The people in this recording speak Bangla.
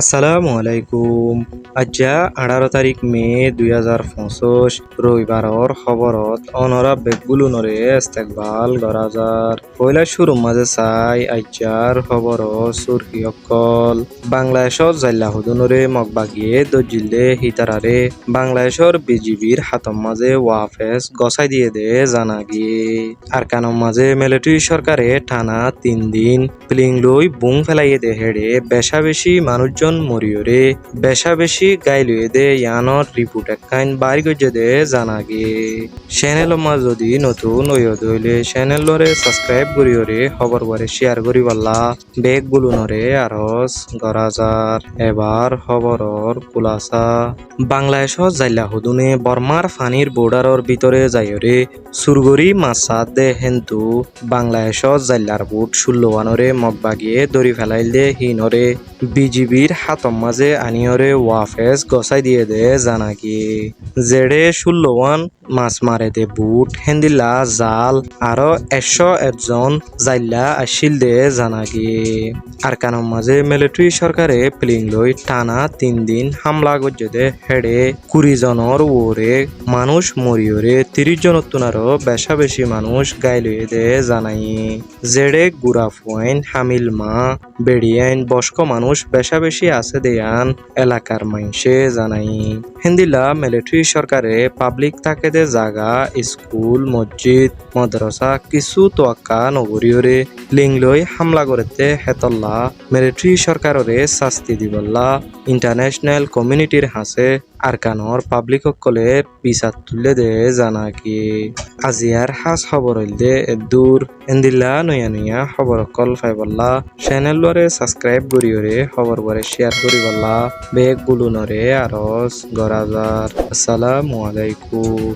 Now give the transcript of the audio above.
আসসালামু আলাইকুম। আজ্জা 18 মে 2025 রবিবারর খবরত অনরা বেগগুলোনরে ইস্তেকবাল করা যার। পয়লা শুরু মাঝে চাই আজ্জার খবর সুরকি অকল বাংলাদেশর জাল্লাহুদুনরে মগবাগিয়ে দজিল্লে হিতারারে বাংলাদেশর বিজিবির হাতম মাঝে ওয়াফেস গসাই দিয়ে দে জানা গিয়ে আর কানম মাঝে মিলিটারি সরকারে টানা 3 দিন প্লিং লই বুং ফেলাইয়ে দে হেড়ে বেশা বেশি মানুষজন মরিয়রে বেশা বেশি গাইলুয়ে দে ইয়ানর রিপোর্ট একখান বাড়ি গজে দে জানা গিয়ে চ্যানেল মা যদি নতুন ওয়দ হইলে চ্যানেলরে সাবস্ক্রাইব করিওরে খবর বারে শেয়ার করি পাল্লা বেগ গুলুনরে আরস গরাজার এবার খবরর কুলাসা বাংলাদেশত জাইলা হুদুনে বর্মার ফানির বর্ডারর ভিতরে যাইরে সুরগরি মাসাদ দে হেন্তু বাংলাদেশত জাইলার বুট 16 মগবাগিয়ে দড়ি ফেলাইল দে হিনরে বিজিবির হাতম মাঝে আনিয়রে ওয়াফেস গসাই দিয়ে দে জানা গিয়ে জেডে 16 মাছ মারে দে বুট হেন্দিলা জাল আরো 101 জাইলা আসিল দে জানা গিয়ে আর কানম মাঝে মিলিটারি সরকারে প্লিং লই টানা 3 দিন হামলা গজ্জে দে হেডে 20 জনের ওরে মানুষ মরিয়রে 30 জনের তুনারও বেশা বেশি মানুষ গাইলুয়ে দে জানাই জেডে গুড়া ফুয়াইন হামিল মা বেড়িয়াইন বয়স্ক মানুষ বেশা বেশি আছে দেয়ান এলাকার মাইনসে জানাই হিন্দিলা মিলিটারি সরকারে পাবলিক থাকে দে জাগা স্কুল মসজিদ মাদ্রাসা কিছু তোয়াক্কা নগরীয়রে লিংলই হামলা করতে হেতল্লা মিলিটারি সরকাররে শাস্তি দিবল্লা ইন্টারন্যাশনাল কমিউনিটির হাসে আরকানর পাবলিক সকলে বিচার তুলে দে জানা কি আজিয়ার হাস খবর হইল দে দূর এন্দিল্লা নয়া নয়া খবর কল ফাইবল্লা চ্যানেলরে সাবস্ক্রাইব করিওরে খবর বরে শেয়ার করিবল্লা বেগ বুলুনরে আরস গরাজার আসসালামু আলাইকুম।